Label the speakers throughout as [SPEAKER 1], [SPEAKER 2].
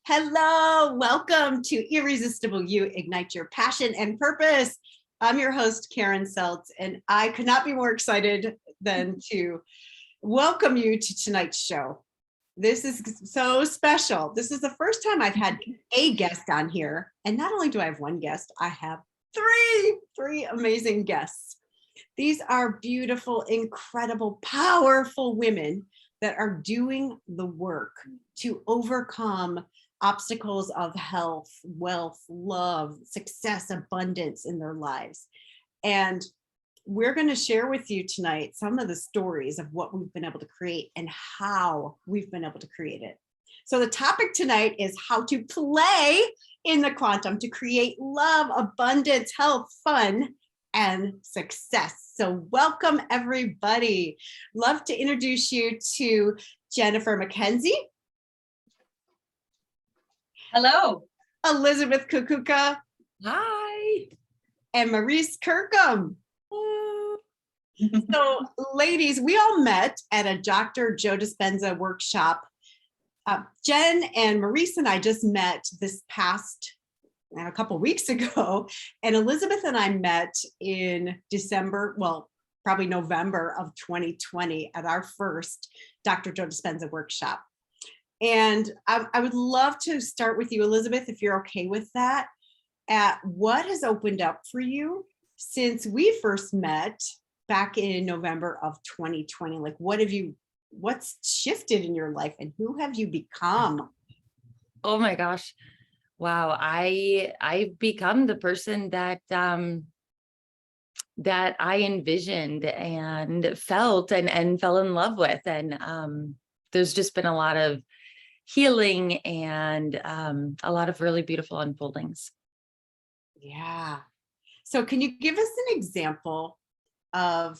[SPEAKER 1] Hello, welcome to Irresistible You, Ignite Your Passion and Purpose. I'm your host, Karen Seltz, and I could not be more excited than to welcome you to tonight's show. This is so special. This is the first time I've had a guest on here. And not only do I have one guest, I have three amazing guests. These are beautiful, incredible, powerful women that are doing the work to overcome obstacles of health, wealth, love, success, abundance in their lives. And we're going to share with you tonight some of the stories of what we've been able to create and how we've been able to create it. So the topic tonight is how to play in the quantum to create love, abundance, health, fun, and success. So welcome everybody. Love to introduce you to Jennifer McKenzie.
[SPEAKER 2] Hello.
[SPEAKER 1] Elizabeth Kukuka.
[SPEAKER 2] Hi.
[SPEAKER 1] And Maurice Kirkham. So ladies, we all met at a Dr. Joe Dispenza workshop. Jen and Maurice and I just met this past a couple weeks ago, and Elizabeth and I met in December, well, probably November of 2020 at our first Dr. Joe Dispenza workshop. And I would love to start with you, Elizabeth, if you're okay with that, at what has opened up for you since we first met back in November of 2020. Like, what's shifted in your life and who have you become?
[SPEAKER 2] Oh my gosh. Wow. I've become the person that that I envisioned and felt and fell in love with. And there's just been a lot of healing and a lot of really beautiful unfoldings.
[SPEAKER 1] Yeah. So can you give us an example of,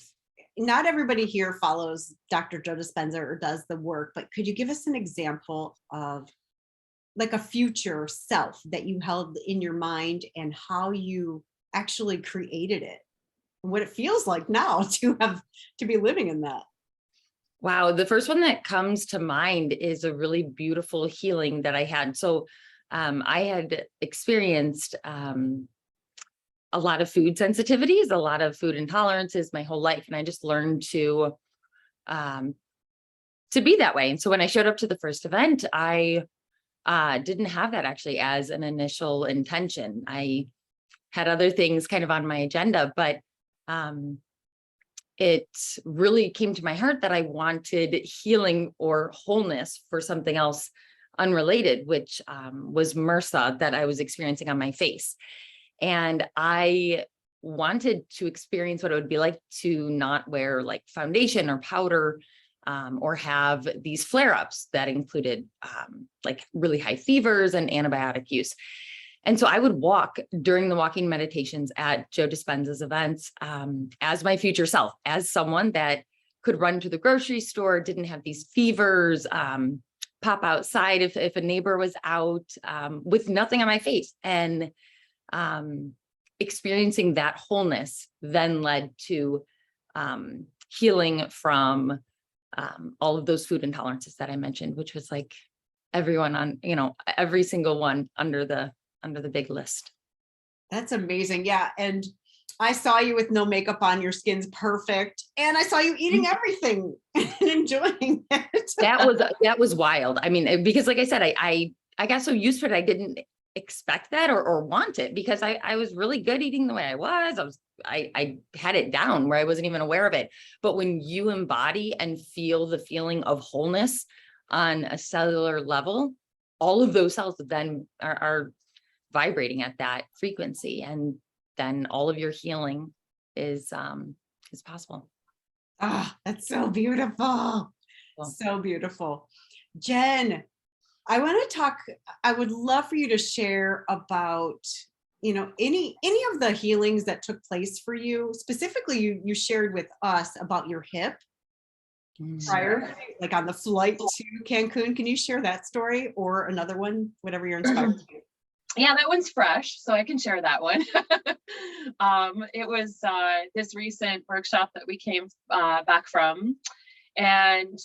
[SPEAKER 1] not everybody here follows Dr. Joe Dispenza or does the work, but could you give us an example of like a future self that you held in your mind and how you actually created it, what it feels like now to be living in that?
[SPEAKER 2] Wow. The first one that comes to mind is a really beautiful healing that I had. So I had experienced a lot of food sensitivities, a lot of food intolerances my whole life. And I just learned to be that way. And so when I showed up to the first event, I didn't have that actually as an initial intention. I had other things kind of on my agenda, but it really came to my heart that I wanted healing or wholeness for something else unrelated, which was MRSA that I was experiencing on my face. And I wanted to experience what it would be like to not wear like foundation or powder or have these flare-ups that included like really high fevers and antibiotic use. And so I would walk during the walking meditations at Joe Dispenza's events as my future self, as someone that could run to the grocery store, didn't have these fevers, pop outside if a neighbor was out with nothing on my face. And experiencing that wholeness then led to healing from all of those food intolerances that I mentioned, which was like everyone on, every single one under the big list.
[SPEAKER 1] That's amazing. Yeah. And I saw you with no makeup on, your skin's perfect. And I saw you eating everything and enjoying it.
[SPEAKER 2] That was wild. I mean, because like I said, I got so used to it. I didn't expect that or want it because I was really good eating the way I was. I had it down where I wasn't even aware of it. But when you embody and feel the feeling of wholeness on a cellular level, all of those cells then are vibrating at that frequency, and then all of your healing is possible.
[SPEAKER 1] Ah, that's so beautiful. Cool. So beautiful. Jen, I would love for you to share about, any of the healings that took place for you. Specifically, you shared with us about your hip prior, like on the flight to Cancun. Can you share that story or another one, whatever you're inspired to?
[SPEAKER 3] Yeah, that one's fresh, so I can share that one. It was this recent workshop that we came back from, and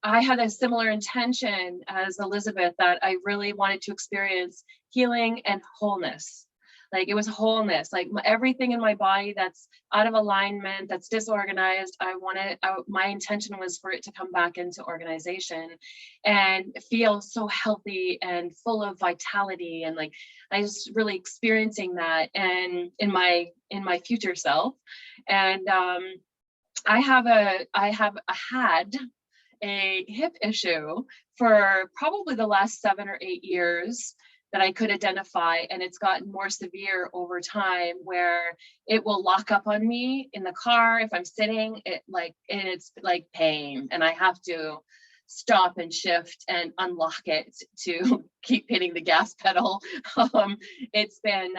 [SPEAKER 3] I had a similar intention as Elizabeth, that I really wanted to experience healing and wholeness. Like it was wholeness, like everything in my body that's out of alignment, that's disorganized. My intention was for it to come back into organization and feel so healthy and full of vitality. And like, I was really experiencing that and in my future self. And I had a hip issue for probably the last 7 or 8 years that I could identify, and it's gotten more severe over time, where it will lock up on me in the car if I'm sitting. It's like pain, and I have to stop and shift and unlock it to keep hitting the gas pedal. It's been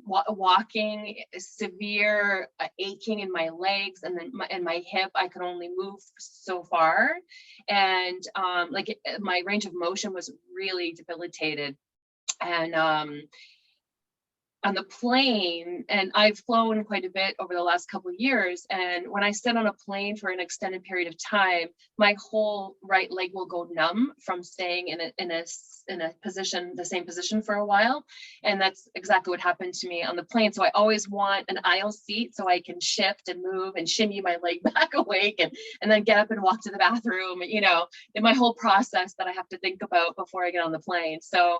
[SPEAKER 3] walking, severe aching in my legs, and then my hip. I could only move so far, and my range of motion was really debilitated. And on the plane, and I've flown quite a bit over the last couple of years, and when I sit on a plane for an extended period of time, my whole right leg will go numb from staying in a position, the same position for a while. And that's exactly what happened to me on the plane. So I always want an aisle seat so I can shift and move and shimmy my leg back awake, and then get up and walk to the bathroom, in my whole process that I have to think about before I get on the plane. So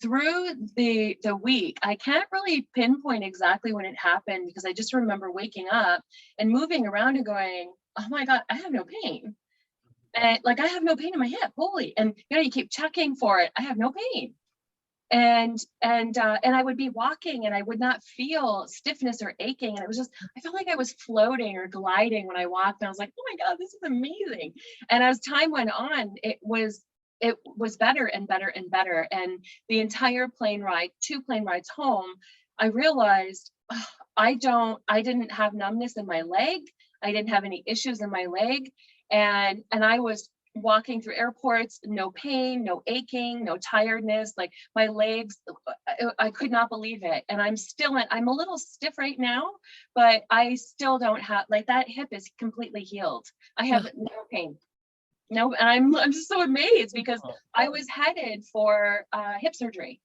[SPEAKER 3] through the week, I can't really pinpoint exactly when it happened, because I just remember waking up and moving around and going, oh my God, I have no pain. And I have no pain in my hip, holy. And you keep checking for it. I have no pain. And I would be walking and I would not feel stiffness or aching. And it was just, I felt like I was floating or gliding when I walked. And I was like, oh my God, this is amazing. And as time went on, it was better and better and better. And the entire plane ride, 2 plane rides home, I realized I didn't have numbness in my leg. I didn't have any issues in my leg. And I was walking through airports, no pain, no aching, no tiredness, like my legs, I could not believe it. And I'm a little stiff right now, but I still don't have, that hip is completely healed. I have no pain. No, and I'm just so amazed, because I was headed for hip surgery.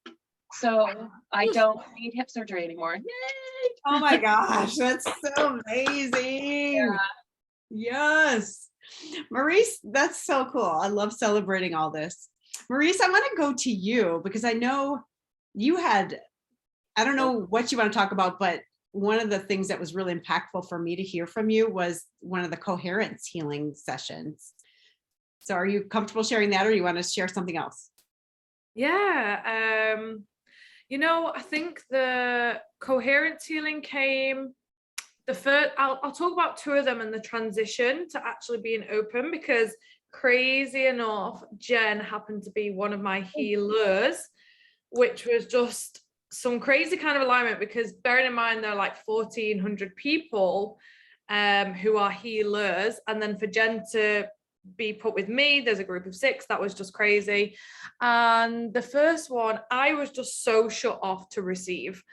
[SPEAKER 3] So I don't need hip surgery anymore. Yay!
[SPEAKER 1] Oh my gosh, that's so amazing.
[SPEAKER 3] Yeah.
[SPEAKER 1] Yes. Maurice, that's so cool. I love celebrating all this. Maurice, I want to go to you, because I know you had, I don't know what you want to talk about, but one of the things that was really impactful for me to hear from you was one of the coherence healing sessions. So are you comfortable sharing that, or you want to share something else?
[SPEAKER 4] Yeah. I think the coherence healing came the first, I'll talk about 2 of them and the transition to actually being open, because crazy enough, Jen happened to be one of my healers, which was just some crazy kind of alignment, because bearing in mind there are like 1,400 people who are healers, and then for Jen to be put with me, there's a group of 6. That was just crazy. And the first one, I was just so shut off to receive.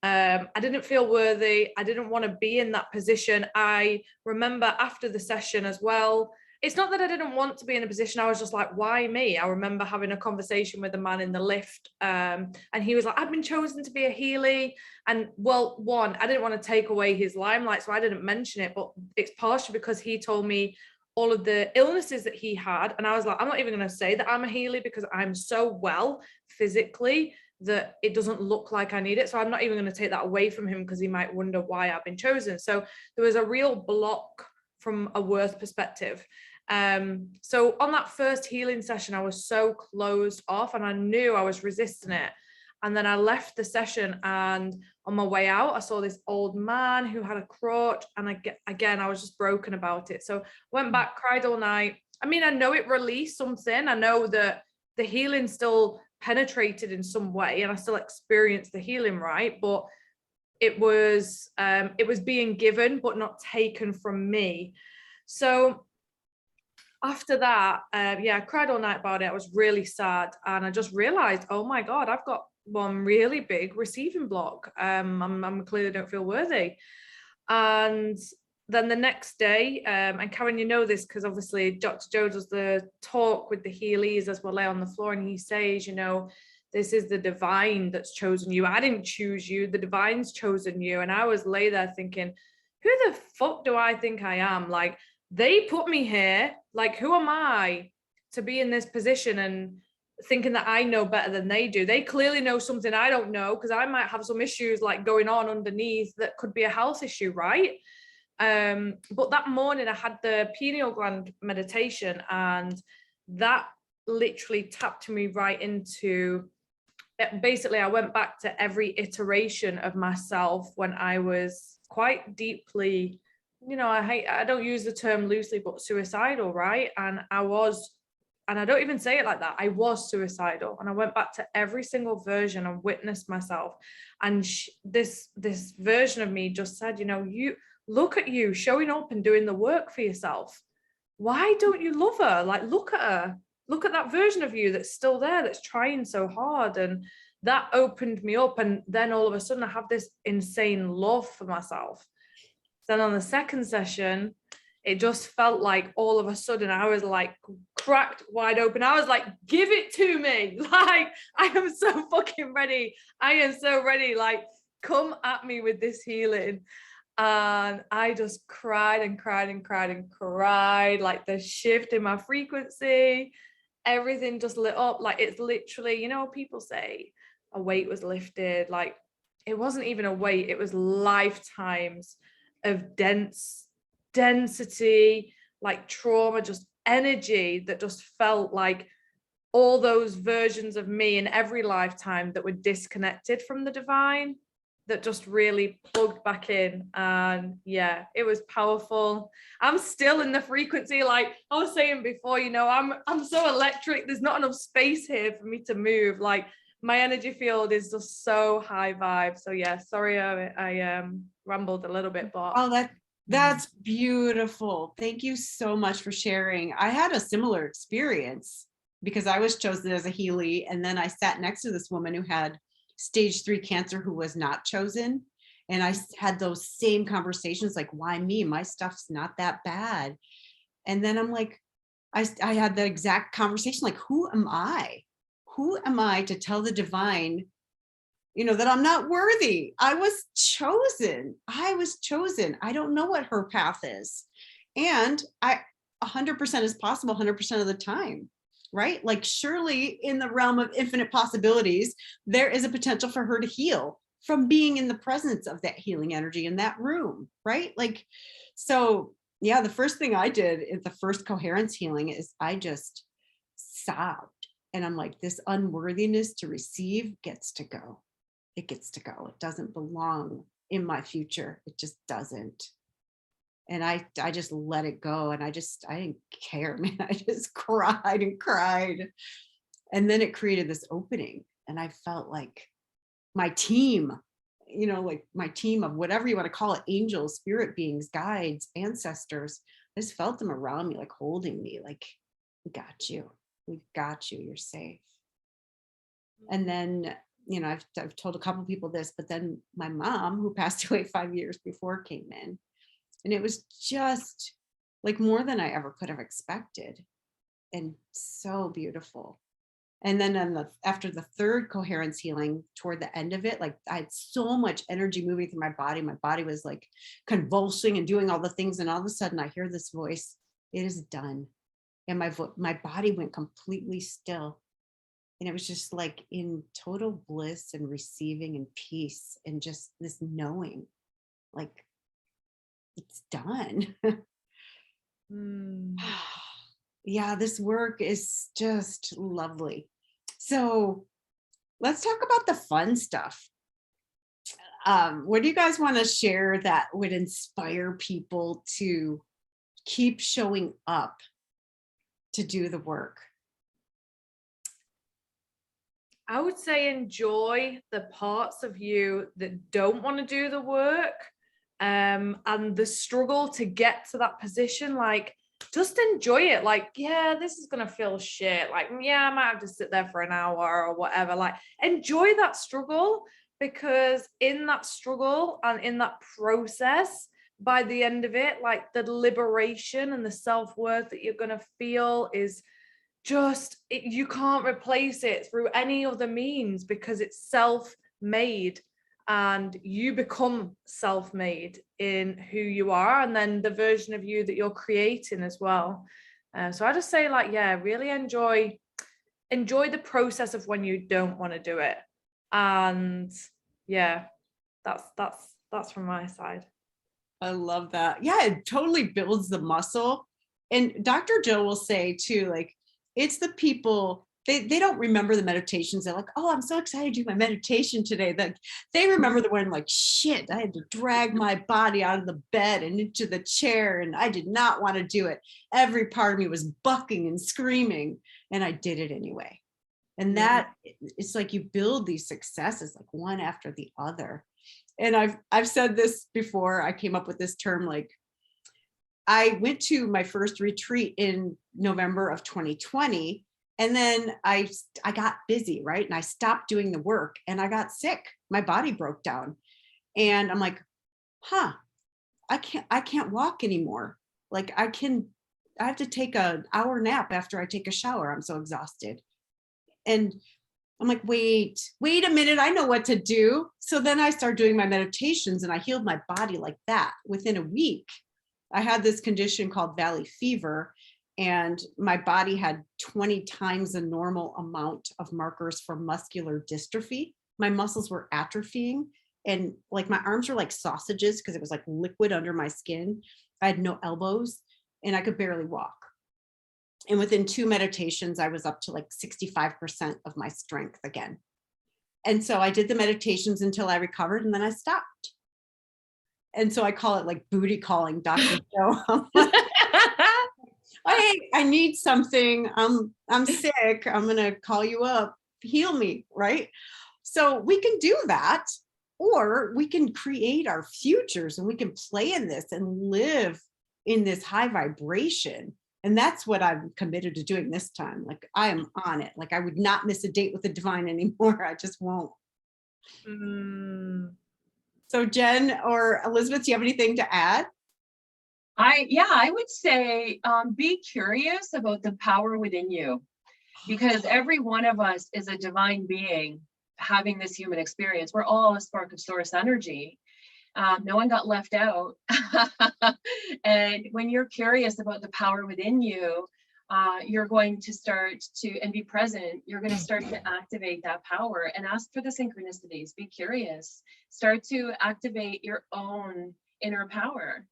[SPEAKER 4] I didn't feel worthy. I didn't want to be in that position. I remember after the session as well, it's not that I didn't want to be in a position, I was just like, why me? I remember having a conversation with a man in the lift, and he was like, I've been chosen to be a Healy. And well, one, I didn't want to take away his limelight, so I didn't mention it, but it's partially because he told me all of the illnesses that he had. And I was like, I'm not even going to say that I'm a Healy, because I'm so well physically that it doesn't look like I need it. So I'm not even going to take that away from him, because he might wonder why I've been chosen. So there was a real block from a worth perspective. So on that first healing session, I was so closed off, and I knew I was resisting it. And then I left the session, and on my way out, I saw this old man who had a crutch, and I was just broken about it. So went back, cried all night. I mean, I know it released something. I know that the healing still penetrated in some way, and I still experienced the healing, right? But it was being given, but not taken from me. So after that, I cried all night about it. I was really sad, and I just realized, oh my God, I've got one really big receiving block. I'm clearly don't feel worthy. And then the next day, and Karen, you know this because obviously Dr. Joe does the talk with the Heelys as we lay on the floor, and he says, you know, this is the divine that's chosen you. I didn't choose you. The divine's chosen you. And I was lay there thinking, who the fuck do I think I am? Like, they put me here. Like, who am I to be in this position and thinking that I know better than they do? They clearly know something I don't know, because I might have some issues like going on underneath that could be a health issue, right? But that morning I had the pineal gland meditation, and that literally tapped me right into, basically I went back to every iteration of myself when I was quite deeply, you know, I don't use the term loosely, but suicidal, right? And I was, and I don't even say it like that, I was suicidal. And I went back to every single version and witnessed myself. And this version of me just said, you know, you look at you showing up and doing the work for yourself. Why don't you love her? Like, look at her. Look at that version of you that's still there, that's trying so hard. And that opened me up. And then all of a sudden I have this insane love for myself. Then on the second session, it just felt like all of a sudden I was like cracked wide open. I was like, give it to me. Like, I am so fucking ready. I am so ready. Like, come at me with this healing. And I just cried and cried and cried and cried. Like, the shift in my frequency, everything just lit up. Like, it's literally, you know, people say a weight was lifted. Like, it wasn't even a weight, it was lifetimes of density, like trauma, just energy that just felt like all those versions of me in every lifetime that were disconnected from the divine, that just really plugged back in. And yeah, it was powerful. I'm still in the frequency, like I was saying before, you know, I'm so electric, there's not enough space here for me to move. Like, my energy field is just so high vibe. So yeah, sorry, I rambled a little bit, but
[SPEAKER 1] Oh, that's beautiful. Thank you so much for sharing. I had a similar experience because I was chosen as a Healy, and then I sat next to this woman who had stage 3 cancer who was not chosen. And I had those same conversations, like, why me? My stuff's not that bad. And then I'm like, I had the exact conversation, like, who am I? Who am I to tell the divine, you know, that I'm not worthy? I was chosen. I don't know what her path is. And 100% is possible 100% of the time, right? Like, surely in the realm of infinite possibilities, there is a potential for her to heal from being in the presence of that healing energy in that room, right? Like, so yeah, the first thing I did in the first coherence healing is I just sobbed. And I'm like, this unworthiness to receive gets to go. It gets to go. It doesn't belong in my future. It just doesn't. And I just let it go. And I didn't care, man. I just cried and cried. And then it created this opening. And I felt like my team, you know, like my team of whatever you want to call it, angels, spirit beings, guides, ancestors, I just felt them around me, like holding me, like, we got you. We've got you. You're safe. And then, you know, I've told a couple of people this, but then my mom, who passed away 5 years before, came in. And it was just like more than I ever could have expected. And so beautiful. And then after the third coherence healing, toward the end of it, like, I had so much energy moving through my body. My body was like convulsing and doing all the things. And all of a sudden I hear this voice, it is done. And my body went completely still. And it was just like in total bliss and receiving and peace and just this knowing, like, it's done. Yeah, this work is just lovely. So let's talk about the fun stuff. What do you guys want to share that would inspire people to keep showing up to do the work?
[SPEAKER 4] I would say enjoy the parts of you that don't want to do the work, and the struggle to get to that position. Like, just enjoy it. Like, yeah, this is gonna feel shit. Like, yeah, I might have to sit there for an hour or whatever. Like, enjoy that struggle, because in that struggle and in that process, by the end of it, like the liberation and the self-worth that you're going to feel is just, you can't replace it through any other means, because it's self-made, and you become self-made in who you are, and then the version of you that you're creating as well. So I just say, like, yeah, really enjoy the process of when you don't want to do it. And yeah, that's from my side.
[SPEAKER 1] I love that. Yeah, it totally builds the muscle. And Dr. Joe will say too, like, it's the people, they don't remember the meditations. They're like, oh, I'm so excited to do my meditation today. That they remember the one, like, shit, I had to drag my body out of the bed and into the chair, and I did not want to do it. Every part of me was bucking and screaming, and I did it anyway. And that, it's like you build these successes like one after the other. And I've said this before. I came up with this term, like, I went to my first retreat in November of 2020, and then I got busy, right? And I stopped doing the work, and I got sick. My body broke down, and I'm like, I can't walk anymore. Like, I have to take an hour nap after I take a shower. I'm so exhausted. And I'm like, wait a minute, I know what to do. So then I started doing my meditations, and I healed my body like that within a week. I had this condition called valley fever, and my body had 20 times the normal amount of markers for muscular dystrophy. My muscles were atrophying, and like my arms were like sausages because it was like liquid under my skin. I had no elbows, and I could barely walk. And within 2 meditations, I was up to like 65% of my strength again. And so I did the meditations until I recovered, and then I stopped. And so I call it like booty calling Dr. Joe. I need something. I'm sick. I'm going to call you up. Heal me, right? So we can do that, or we can create our futures, and we can play in this and live in this high vibration. And that's what I'm committed to doing this time. Like, I am on it. Like, I would not miss a date with the divine anymore. I just won't. So Jen or Elizabeth, do you have anything to add?
[SPEAKER 3] I would say be curious about the power within you, because every one of us is a divine being having this human experience. We're all a spark of source energy. No one got left out. And when you're curious about the power within you, you're going to start to, and be present, you're going to start to activate that power and ask for the synchronicities. Be curious, start to activate your own inner power.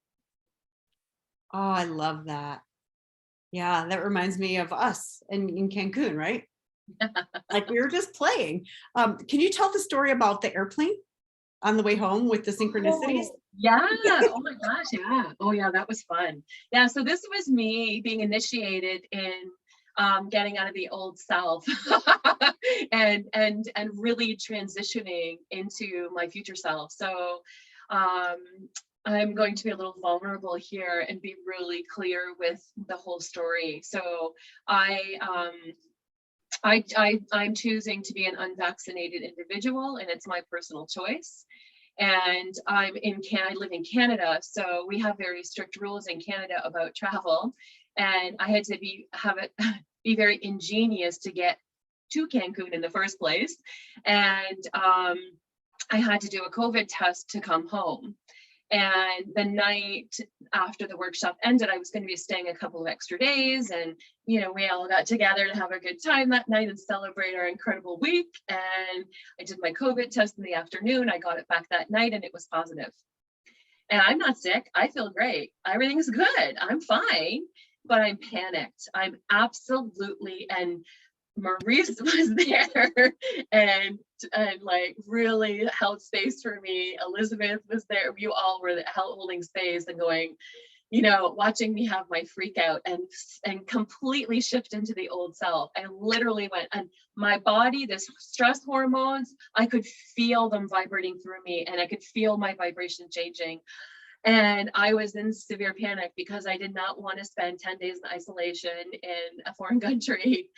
[SPEAKER 1] Oh, I love that. Yeah, that reminds me of us in Cancun, right? Like, we were just playing. Can you tell the story about the airplane on the way home with the synchronicities?
[SPEAKER 3] Oh, yeah. Oh my gosh. Yeah. Oh yeah, that was fun. Yeah. So this was me being initiated in getting out of the old self and really transitioning into my future self. So I'm going to be a little vulnerable here and be really clear with the whole story. So I'm choosing to be an unvaccinated individual, and it's my personal choice. And I live in Canada, so we have very strict rules in Canada about travel. And I had to be very ingenious to get to Cancun in the first place. And I had to do a COVID test to come home. And the night after the workshop ended, I was going to be staying a couple of extra days. And, we all got together to have a good time that night and celebrate our incredible week. And I did my COVID test in the afternoon. I got it back that night, and it was positive. And I'm not sick. I feel great. Everything's good. I'm fine, but I'm panicked. I'm absolutely, and Maurice was there and like really held space for me. Elizabeth was there. You all were holding space and going, watching me have my freak out and completely shift into the old self. I literally went, and my body, this stress hormones, I could feel them vibrating through me, and I could feel my vibration changing. And I was in severe panic because I did not want to spend 10 days in isolation in a foreign country.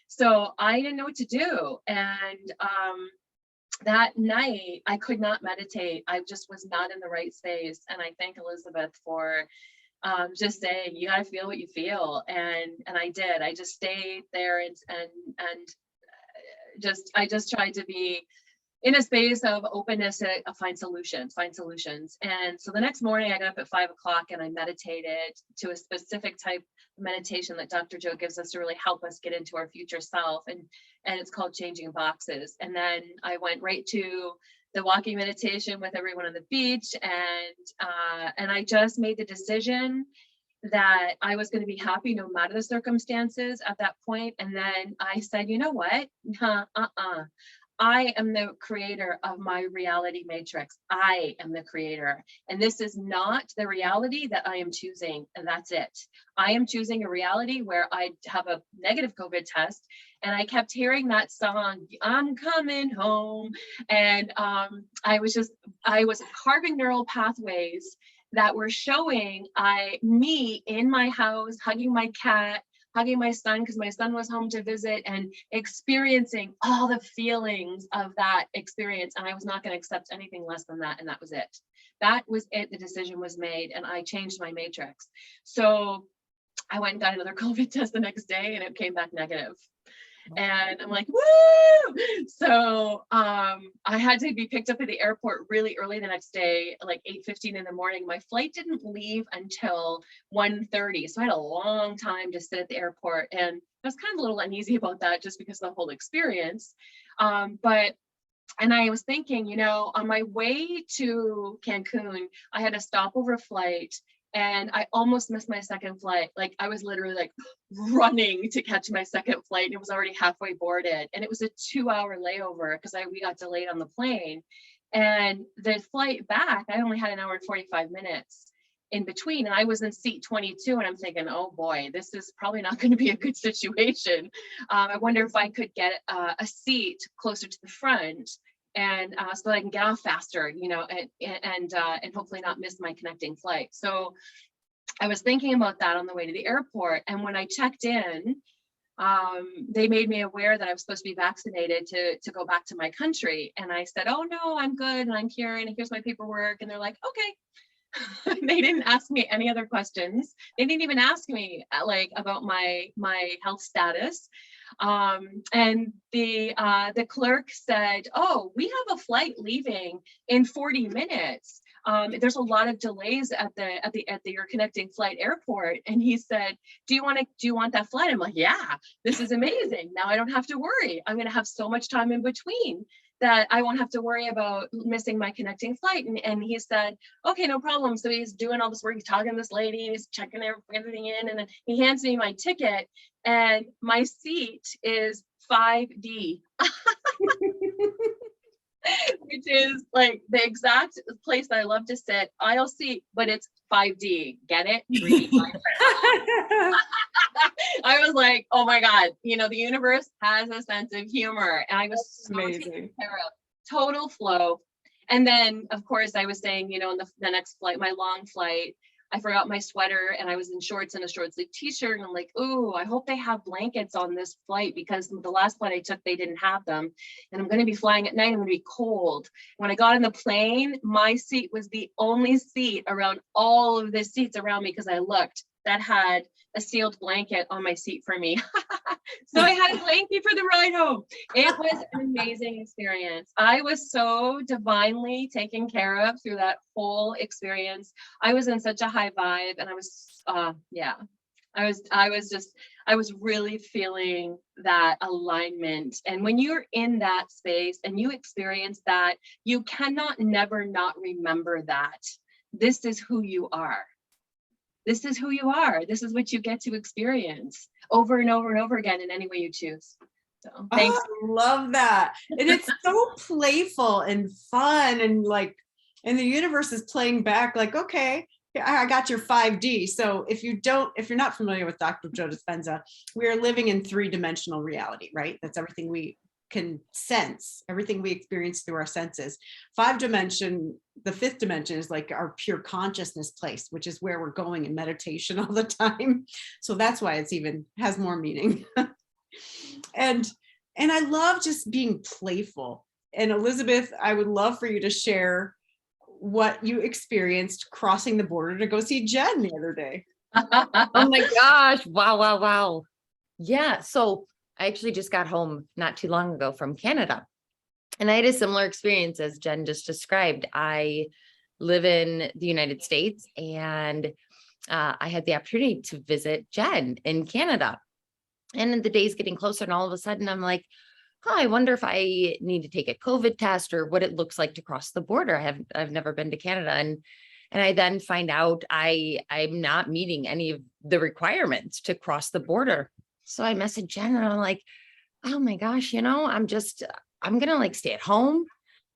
[SPEAKER 3] So I didn't know what to do. And that night I could not meditate. I just was not in the right space. And I thank Elizabeth for just saying, you got to feel what you feel. And I did. I just stayed there and I just tried to be in a space of openness to find solutions. And so the next morning I got up at 5 o'clock and I meditated to a specific type of meditation that Dr. Joe gives us to really help us get into our future self. And it's called Changing Boxes. And then I went right to the walking meditation with everyone on the beach. And I just made the decision that I was going to be happy no matter the circumstances at that point. And then I said, you know what? I am the creator of my reality matrix. I am the creator. And this is not the reality that I am choosing. And that's it. I am choosing a reality where I have a negative COVID test. And I kept hearing that song, I'm coming home. And I was carving neural pathways that were showing me in my house, hugging my cat, hugging my son because my son was home to visit, and experiencing all the feelings of that experience. And I was not going to accept anything less than that. And that was it. That was it. The decision was made and I changed my matrix. So I went and got another COVID test the next day and it came back negative. And I'm like, woo! So I had to be picked up at the airport really early the next day, like 8:15 in the morning. My flight didn't leave until 1:30. So I had a long time to sit at the airport. And I was kind of a little uneasy about that just because of the whole experience. And I was thinking, you know, on my way to Cancun, I had a stopover flight. And I almost missed my second flight. Like I was literally like running to catch my second flight and it was already halfway boarded. And it was a 2-hour layover because we got delayed on the plane. And the flight back, I only had an hour and 45 minutes in between. And I was in seat 22 and I'm thinking, oh boy, this is probably not going to be a good situation. I wonder if I could get a seat closer to the front. And so that I can get off faster, you know, and hopefully not miss my connecting flight. So I was thinking about that on the way to the airport. And when I checked in, they made me aware that I was supposed to be vaccinated to go back to my country. And I said, oh no, I'm good. And I'm here and here's my paperwork. And they're like, okay. They didn't ask me any other questions. They didn't even ask me like about my health status. And the clerk said, oh, we have a flight leaving in 40 minutes. There's a lot of delays at your connecting flight airport. And he said, do you want that flight? I'm like, yeah, this is amazing. Now I don't have to worry. I'm going to have so much time in between that I won't have to worry about missing my connecting flight. And he said, okay, no problem. So he's doing all this work. He's talking to this lady, he's checking everything in. And then he hands me my ticket and my seat is 5D. Which is like the exact place that I love to sit, aisle seat, but it's 5D. Get it? 3D. I was like, oh my God, you know, the universe has a sense of humor. And I was so taken care of. Total flow. And then, of course, I was saying, you know, in the next flight, my long flight, I forgot my sweater and I was in shorts and a short sleeve t-shirt. And I'm like, ooh, I hope they have blankets on this flight because the last flight I took, they didn't have them. And I'm going to be flying at night. I'm going to be cold. When I got on the plane, my seat was the only seat around all of the seats around me because I looked that had a sealed blanket on my seat for me. So I had a blanket for the ride home. It was an amazing experience. I was so divinely taken care of through that whole experience. I was in such a high vibe and I was really feeling that alignment. And when you're in that space and you experience that, you cannot never not remember that. This is who you are. This is who you are. This is what you get to experience over and over and over again in any way you choose. So thanks.
[SPEAKER 1] Oh, I love that. And it's so playful and fun and like, and the universe is playing back like, okay, I got your 5D. So if you're not familiar with Dr. Joe Dispenza, we are living in 3-dimensional reality, right? That's everything we can sense, everything we experience through our senses. 5-dimension, the 5th dimension is like our pure consciousness place, which is where we're going in meditation all the time. So that's why it's even has more meaning. And I love just being playful And Elizabeth, I would love for you to share what you experienced crossing the border to go see Jen the other day.
[SPEAKER 2] Oh my gosh. Wow, wow, wow. Yeah. So I actually just got home not too long ago from Canada. And I had a similar experience as Jen just described. I live in the United States, and I had the opportunity to visit Jen in Canada. And the day's getting closer, and all of a sudden I'm like, oh, I wonder if I need to take a COVID test or what it looks like to cross the border. I've never been to Canada. And I then find out I'm not meeting any of the requirements to cross the border. So I messaged Jen and I'm like, oh my gosh, I'm gonna like stay at home.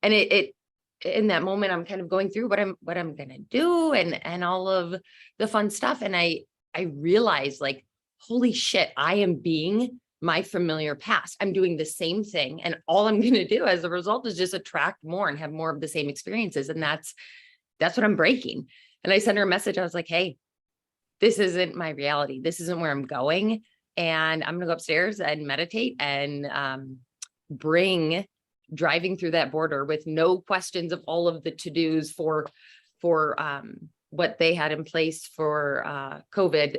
[SPEAKER 2] And it in that moment I'm kind of going through what I'm gonna do and all of the fun stuff. And I realized, like, holy shit, I am being my familiar past. I'm doing the same thing. And all I'm going to do as a result is just attract more and have more of the same experiences. And that's what I'm breaking. And I sent her a message. I was like, hey, this isn't my reality. This isn't where I'm going. And I'm going to go upstairs and meditate and bring driving through that border with no questions of all of the to-dos for what they had in place for COVID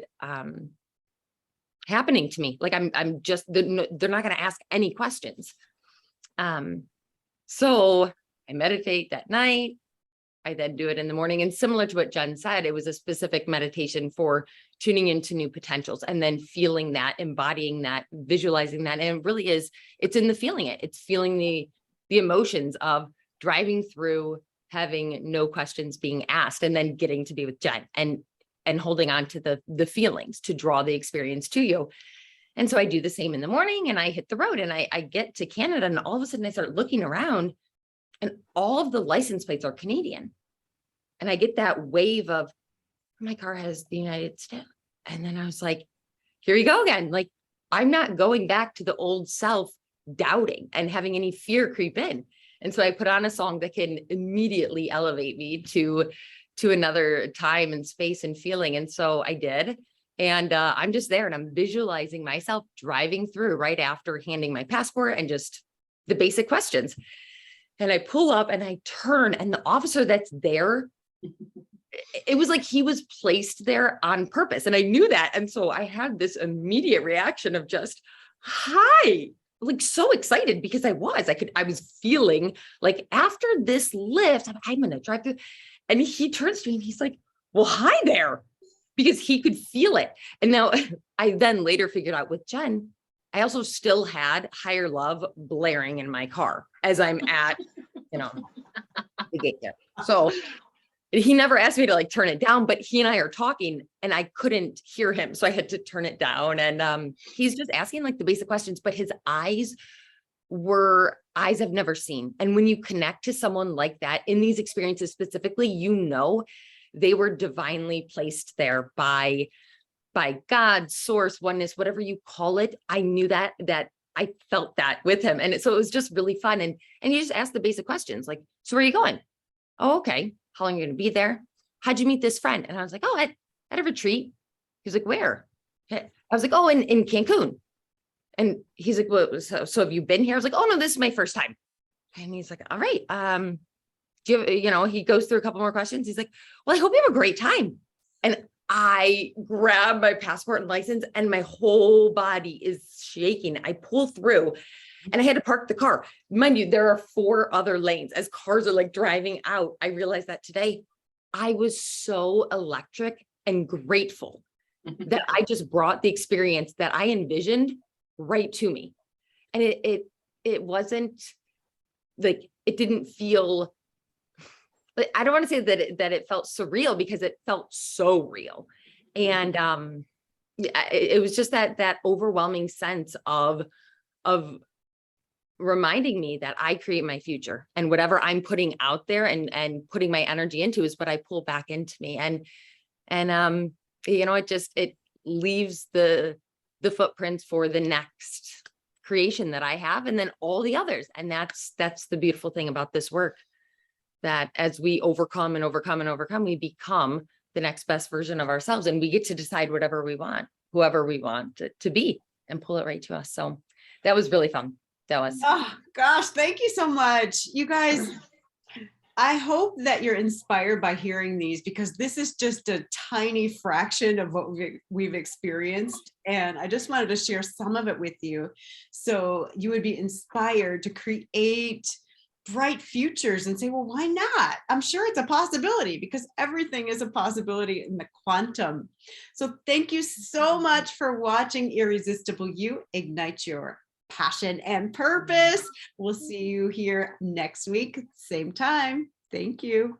[SPEAKER 2] happening to me. Like I'm just, they're not going to ask any questions. So I meditate that night. I then do it in the morning. And similar to what Jen said, it was a specific meditation for tuning into new potentials and then feeling that, embodying that, visualizing that. And it really is, it's in the feeling it. It's feeling the emotions of driving through, having no questions being asked, and then getting to be with Jen and holding on to the feelings to draw the experience to you. And so I do the same in the morning, and I hit the road, and I get to Canada, and all of a sudden I start looking around and all of the license plates are Canadian. And I get that wave of, my car has the United States. And then I was like, here you go again. Like, I'm not going back to the old self doubting and having any fear creep in. And so I put on a song that can immediately elevate me to another time and space and feeling. And so I did. And I'm just there, and I'm visualizing myself driving through right after handing my passport and just the basic questions. And I pull up and I turn, and the officer that's there, it was like he was placed there on purpose. And I knew that. And so I had this immediate reaction of just, hi, like so excited, because I was feeling like after this lift, I'm going to drive through. And he turns to me and he's like, well, hi there, because he could feel it. And now I then later figured out with Jen, I also still had Higher Love blaring in my car as I'm at, the gate there. So he never asked me to like turn it down, but he and I are talking and I couldn't hear him. So I had to turn it down, and he's just asking like the basic questions, but his eyes were eyes I've never seen. And when you connect to someone like that in these experiences specifically, they were divinely placed there by God, source, oneness, whatever you call it. I knew that I felt that with him. And so it was just really fun. And you just ask the basic questions like, so where are you going? Oh, okay. How long are you going to be there? How'd you meet this friend? And I was like, oh, at a retreat. He's like, where? I was like, oh, in Cancun. And he's like, well, so have you been here? I was like, oh no, this is my first time. And he's like, all right. Do you, he goes through a couple more questions. He's like, well, I hope you have a great time. And I grab my passport and license, and my whole body is shaking. I pull through, and I had to park the car. Mind you, there are 4 other lanes as cars are like driving out. I realized that today. I was so electric and grateful that I just brought the experience that I envisioned right to me. And it wasn't like, it didn't feel, I don't want to say that it felt surreal, because it felt so real. And it was just that overwhelming sense of reminding me that I create my future, and whatever I'm putting out there and putting my energy into is what I pull back into me. And it leaves the footprints for the next creation that I have, and then all the others. And that's the beautiful thing about this work, that as we overcome and overcome and overcome, we become the next best version of ourselves, and we get to decide whatever we want, whoever we want to be, and pull it right to us. So that was really fun. That was
[SPEAKER 1] Oh gosh, thank you so much. You guys, I hope that you're inspired by hearing these, because this is just a tiny fraction of what we've experienced. And I just wanted to share some of it with you, so you would be inspired to create bright futures and say, well, why not? I'm sure it's a possibility, because everything is a possibility in the quantum. So thank you so much for watching Irresistible You, Ignite Your Passion and Purpose. We'll see you here next week, same time. Thank you.